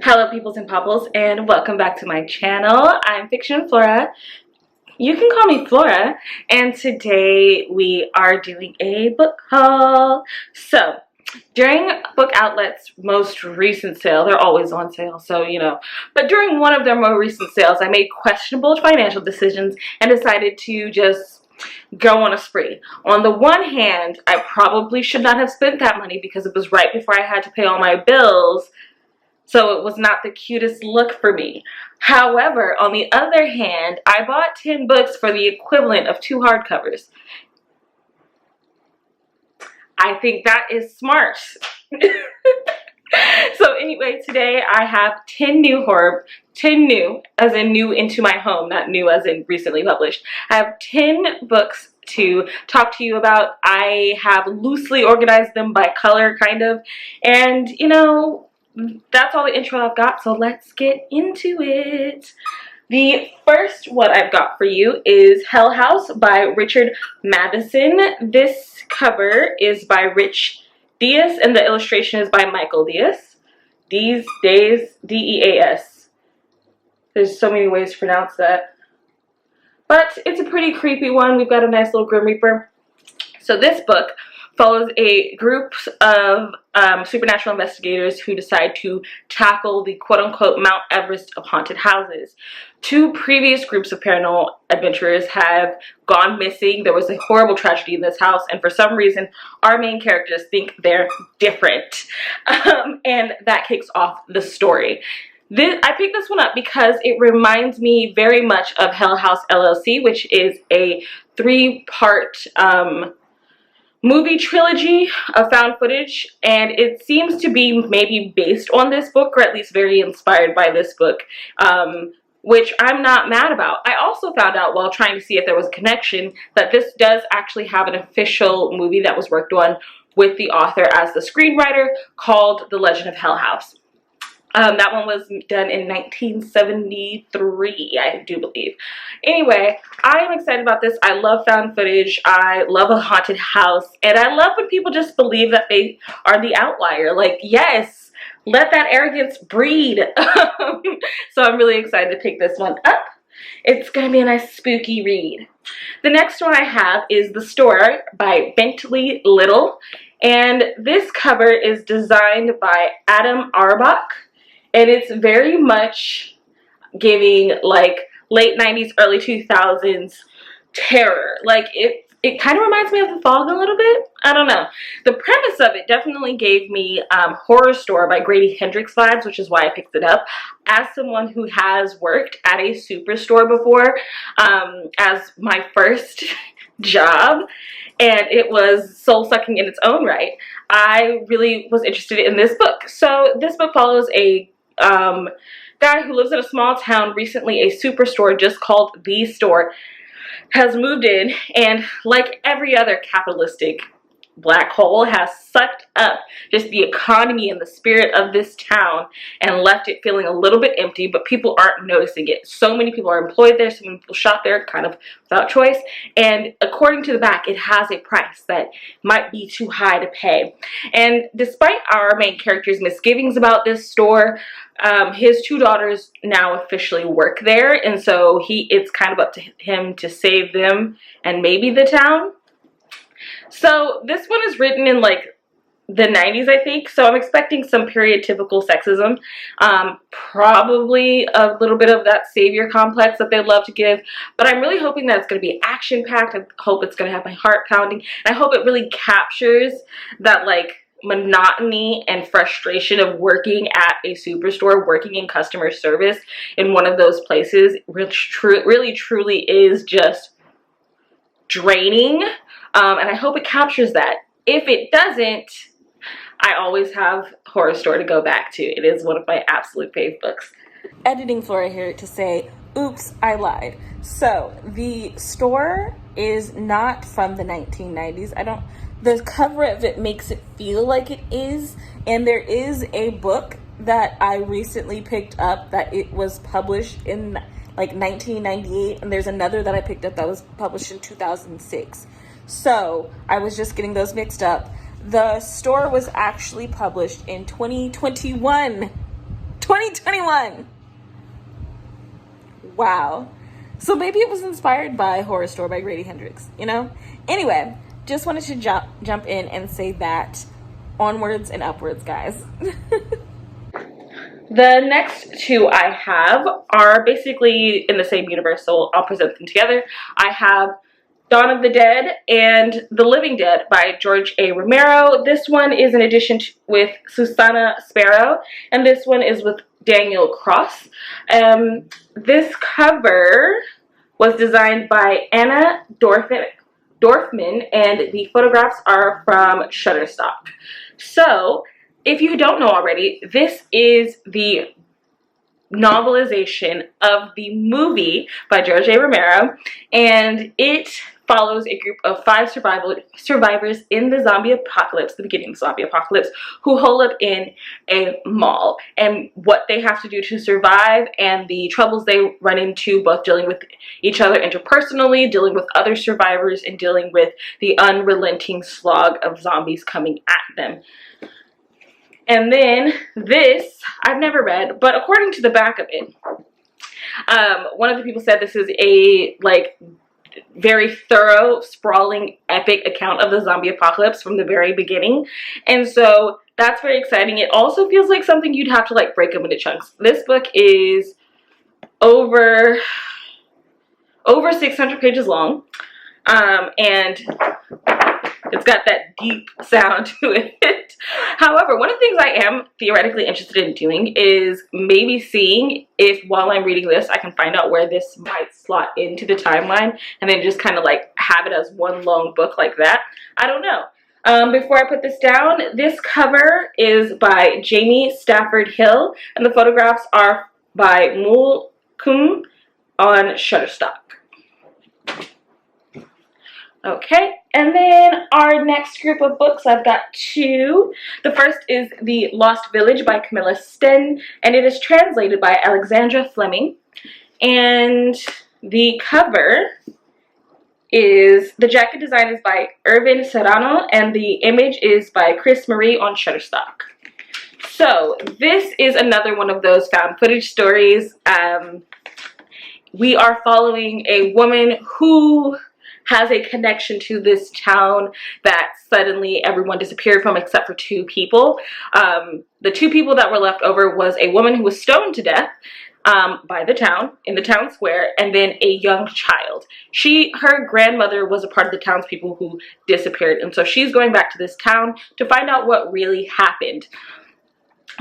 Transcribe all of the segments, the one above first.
Hello peoples and popples, and welcome back to my channel. I'm Fiction&Flora. You can call me Flora, and today we are doing a book haul. So during Book Outlet's most recent sale, they're always on sale, so you know, but during one of their more recent sales, I made questionable financial decisions and decided to just go on a spree. On the one hand, I probably should not have spent that money because it was right before I had to pay all my bills, so it was not the cutest look for me. However, on the other hand, I bought 10 books for the equivalent of 2 hardcovers. I think that is smart. So anyway, today I have 10 new, as in new into my home, not new as in recently published. I have 10 books to talk to you about. I have loosely organized them by color, kind of, and you know, that's all the intro I've got, so let's get into it. The first one I've got for you is Hell House by Richard Matheson. This cover is by Rich Diaz, and the illustration is by Michael Diaz. These days, D-E-A-S. There's so many ways to pronounce that. But it's a pretty creepy one. We've got a nice little Grim Reaper. So this book follows a group of supernatural investigators who decide to tackle the quote-unquote Mount Everest of haunted houses. 2 previous groups of paranormal adventurers have gone missing. There was a horrible tragedy in this house, and for some reason our main characters think they're different, and that kicks off the story. I picked this one up because it reminds me very much of Hell House LLC, which is a 3-part movie trilogy of found footage, and it seems to be maybe based on this book, or at least very inspired by this book, which I'm not mad about. I also found out while trying to see if there was a connection that this does actually have an official movie that was worked on with the author as the screenwriter called The Legend of Hell House. That one was done in 1973, I do believe. Anyway, I am excited about this. I love found footage. I love a haunted house. And I love when people just believe that they are the outlier. Like, yes, let that arrogance breed. So I'm really excited to pick this one up. It's going to be a nice spooky read. The next one I have is The Store by Bentley Little. And this cover is designed by Adam Arbach. And it's very much giving like late 90s, early 2000s terror. Like it kind of reminds me of The Fog a little bit. I don't know. The premise of it definitely gave me Horror Store by Grady Hendrix vibes, which is why I picked it up. As someone who has worked at a superstore before, as my first job, and it was soul-sucking in its own right, I really was interested in this book. So this book follows a guy who lives in a small town. Recently, a superstore just called The Store has moved in, and like every other capitalistic black hole, has sucked up just the economy and the spirit of this town and left it feeling a little bit empty, but people aren't noticing it. So many people are employed there, so many people shop there kind of without choice, and according to the back, it has a price that might be too high to pay. And despite our main character's misgivings about this store, his 2 daughters now officially work there, and so it's kind of up to him to save them and maybe the town. So this one is written in like the 90s, I think, so I'm expecting some period typical sexism, probably a little bit of that savior complex that they love to give, but I'm really hoping that it's going to be action-packed. I hope it's going to have my heart pounding, and I hope it really captures that like monotony and frustration of working at a superstore, working in customer service in one of those places, which really truly is just draining. And I hope it captures that. If it doesn't, I always have Horror Store to go back to. It is one of my absolute fave books. Editing Flora here to say, oops, I lied. So The Store is not from the 1990s. The cover of it makes it feel like it is, and there is a book that I recently picked up that it was published in like 1998, and there's another that I picked up that was published in 2006. So I was just getting those mixed up. The story was actually published in 2021. 2021. Wow. So maybe it was inspired by Horror Store by Grady Hendrix, you know? Anyway, just wanted to jump in and say that onwards and upwards, guys. The next two I have are basically in the same universe, so I'll present them together. I have Dawn of the Dead and The Living Dead by George A. Romero. This one is an edition with Susanna Sparrow, and this one is with Daniel Cross. This cover was designed by Anna Dorfman, and the photographs are from Shutterstock. So, if you don't know already, this is the novelization of the movie by George A. Romero, and it follows a group of 5 survivors in the zombie apocalypse, the beginning of the zombie apocalypse, who hole up in a mall, and what they have to do to survive, and the troubles they run into, both dealing with each other interpersonally, dealing with other survivors, and dealing with the unrelenting slog of zombies coming at them. And then this, I've never read, but according to the back of it, one of the people said this is a, like, very thorough, sprawling, epic account of the zombie apocalypse from the very beginning. And so that's very exciting. It also feels like something you'd have to, like, break up into chunks. This book is over 600 pages long, and it's got that deep sound to it. However, one of the things I am theoretically interested in doing is maybe seeing if, while I'm reading this, I can find out where this might slot into the timeline, and then just kind of like have it as one long book like that. I don't know. Before I put this down, this cover is by Jamie Stafford Hill, and the photographs are by Mul Kum on Shutterstock. Okay, and then our next group of books, I've got 2. The first is The Lost Village by Camilla Sten, and it is translated by Alexandra Fleming. And the cover is, the jacket design is by Irvin Serrano, and the image is by Chris Marie on Shutterstock. So this is another one of those found footage stories. We are following a woman who has a connection to this town that suddenly everyone disappeared from except for 2 people. The 2 people that were left over was a woman who was stoned to death by the town, in the town square, and then a young child. Her grandmother was a part of the townspeople who disappeared, and so she's going back to this town to find out what really happened.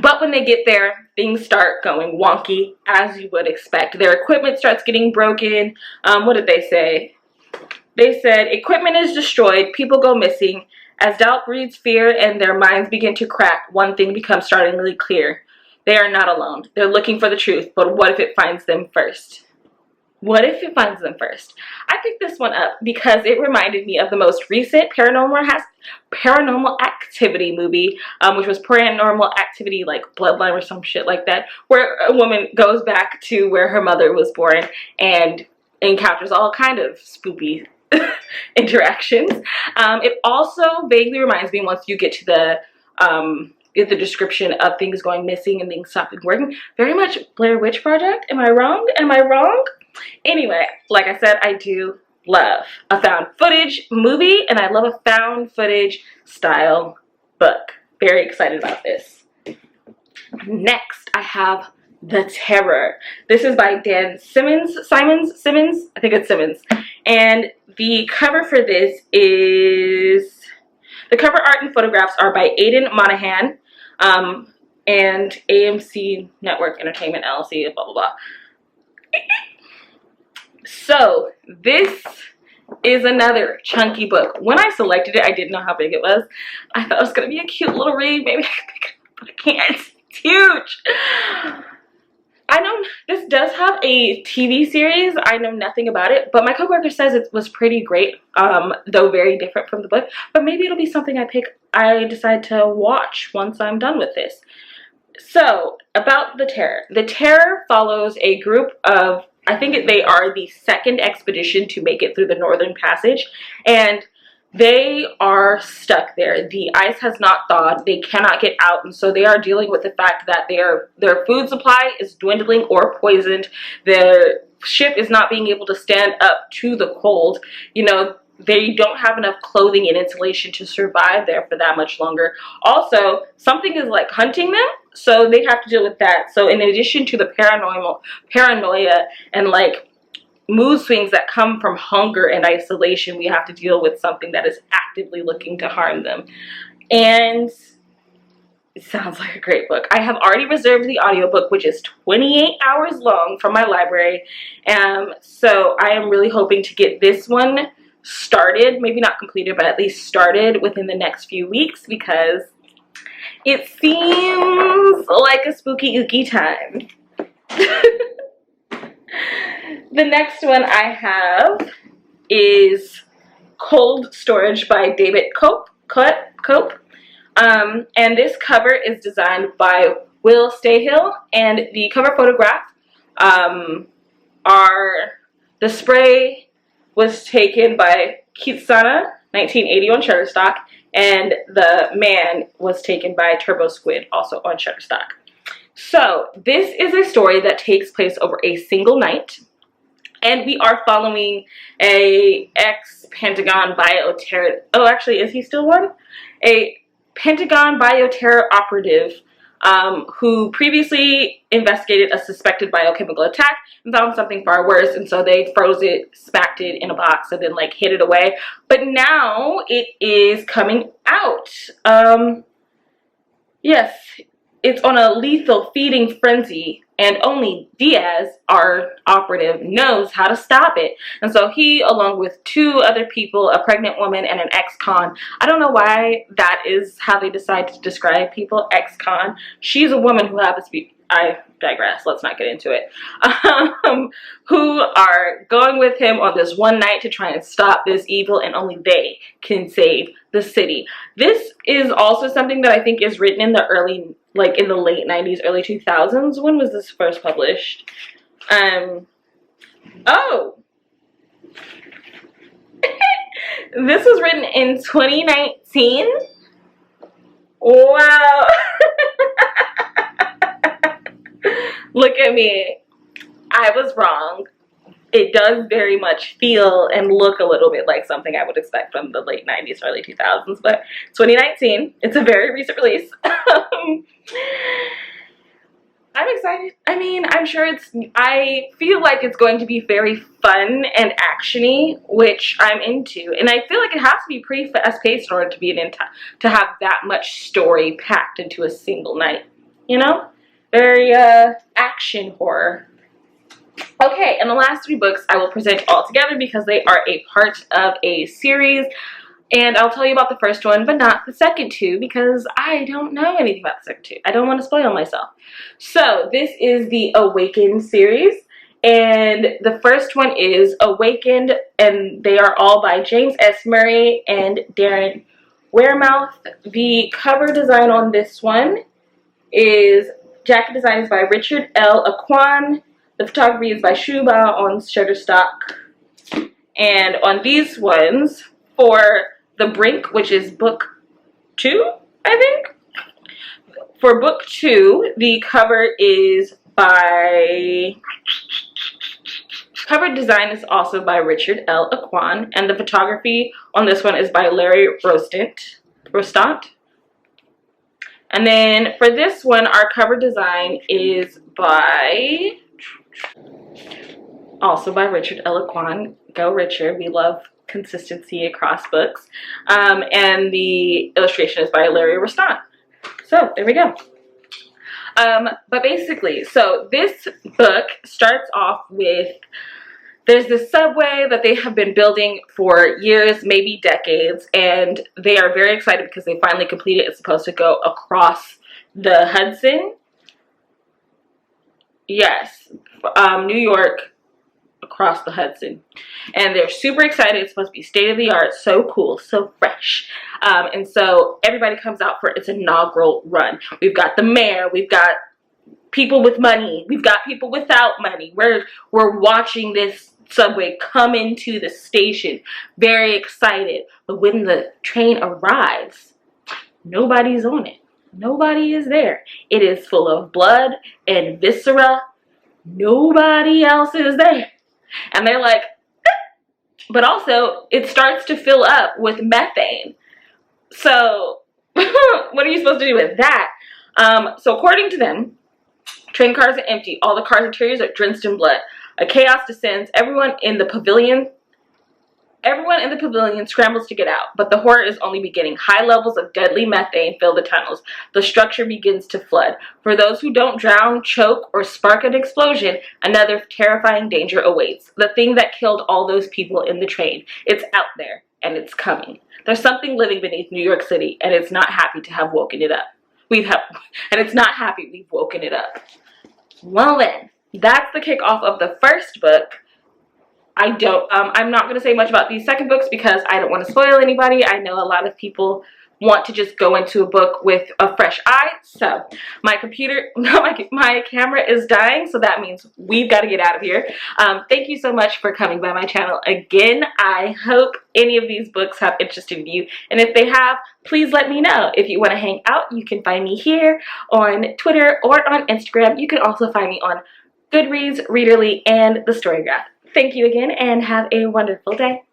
But when they get there, things start going wonky, as you would expect. Their equipment starts getting broken. What did they say? They said, equipment is destroyed, people go missing. As doubt breeds fear and their minds begin to crack, one thing becomes startlingly clear. They are not alone. They're looking for the truth, but what if it finds them first? What if it finds them first? I picked this one up because it reminded me of the most recent Paranormal Activity movie, which was Paranormal Activity, like Bloodline or some shit like that, where a woman goes back to where her mother was born and encounters all kind of spooky interactions. It also vaguely reminds me, once you get to the description of things going missing and things stopping working, very much Blair Witch Project. Am I wrong? Am I wrong? Anyway, like I said, I do love a found footage movie, and I love a found footage style book. Very excited about this. Next, I have The Terror. This is by Dan Simmons. I think it's Simmons. And the cover for this is, the cover art and photographs are by Aidan Monahan, and AMC Network Entertainment LLC, blah, blah, blah. So this is another chunky book. When I selected it, I didn't know how big it was. I thought it was going to be a cute little read. Maybe I could pick it up, but I can't. It's huge. I know this does have a TV series. I know nothing about it, but my coworker says it was pretty great, though very different from the book. But maybe it'll be something I decide to watch once I'm done with this. So, about The Terror. The Terror follows a group of, I think they are the second expedition to make it through the Northern Passage, and They are stuck there. The ice has not thawed. They cannot get out, and so they are dealing with the fact that their food supply is dwindling or poisoned. Their ship is not being able to stand up to the cold. You know, they don't have enough clothing and insulation to survive there for that much longer. Also, something is like hunting them, so they have to deal with that. So in addition to the paranoia and like mood swings that come from hunger and isolation, we have to deal with something that is actively looking to harm them. And it sounds like a great book. I have already reserved the audiobook, which is 28 hours long, from my library. So I am really hoping to get this one started, maybe not completed, but at least started within the next few weeks, because it seems like a spooky ooky time. The next one I have is Cold Storage by David Cope. And this cover is designed by Will Stayhill, and the cover photograph the spray was taken by Kitsana, 1980, on Shutterstock, and the man was taken by Turbo Squid, also on Shutterstock. So this is a story that takes place over a single night, and we are following a ex-Pentagon bioterror, oh actually, is he still one? A Pentagon bioterror operative who previously investigated a suspected biochemical attack and found something far worse, and so they froze it, smacked it in a box, and then like hid it away. But now it is coming out. Yes, it's on a lethal feeding frenzy, and only Diaz, our operative, knows how to stop it. And so he, along with two other people, a pregnant woman and an ex-con, I don't know why that is how they decide to describe people, ex-con. She's a woman who happens to be, I digress, let's not get into it, who are going with him on this one night to try and stop this evil, and only they can save the city. This is also something that I think is written in the early, like in the late 90s, early 2000s. When was this first published? Oh! This was written in 2019? Wow! Look at me. I was wrong. It does very much feel and look a little bit like something I would expect from the late 90s, early 2000s, but 2019, it's a very recent release. I'm excited. I mean, I'm sure I feel like it's going to be very fun and actiony, which I'm into. And I feel like it has to be pretty fast-paced in order to be to have that much story packed into a single night, you know? Very action horror. Okay, and the last three books I will present all together because they are a part of a series. And I'll tell you about the first one, but not the second two, because I don't know anything about the second two. I don't want to spoil myself. So this is the Awakened series, and the first one is Awakened, and they are all by James S. Murray and Darren Wearmouth. The cover design on this one is, jacket design is by Richard L. Aquan. The photography is by Shuba on Shutterstock. And on these ones, for The Brink, which is book 2, I think. For book 2, the cover is by... Cover design is also by Richard L. Aquan, and the photography on this one is by Larry Rostant. And then for this one, our cover design is by... also by Richard L. Aquan. Go Richard, we love consistency across books. And the illustration is by Larry Rostant. So there we go. But basically, so this book starts off with, there's this subway that they have been building for years, maybe decades, and they are very excited because they finally completed it. It's supposed to go across the Hudson. Yes, New York, across the Hudson, and they're super excited. It's supposed to be state-of-the-art, so cool, so fresh, and so everybody comes out for its inaugural run. We've got the mayor, we've got people with money, we've got people without money. We're watching this subway come into the station, very excited. But when the train arrives, nobody's on it. Nobody is there. It is full of blood and viscera. Nobody else is there. And they're like, but also it starts to fill up with methane. So what are you supposed to do with that? So according to them, train cars are empty. All the cars' interiors are drenched in blood. A chaos descends. Everyone in the pavilion scrambles to get out, but the horror is only beginning. High levels of deadly methane fill the tunnels. The structure begins to flood. For those who don't drown, choke, or spark an explosion, another terrifying danger awaits. The thing that killed all those people in the train. It's out there, and it's coming. There's something living beneath New York City, and it's not happy to have woken it up. And it's not happy we've woken it up. Well then, that's the kickoff of the first book. I'm not going to say much about these second books because I don't want to spoil anybody. I know a lot of people want to just go into a book with a fresh eye. So my camera is dying, so that means we've got to get out of here. Thank you so much for coming by my channel again. I hope any of these books have interested you, and if they have, please let me know. If you want to hang out, you can find me here on Twitter or on Instagram. You can also find me on Goodreads, Readerly, and The Storygraph. Thank you again, and have a wonderful day.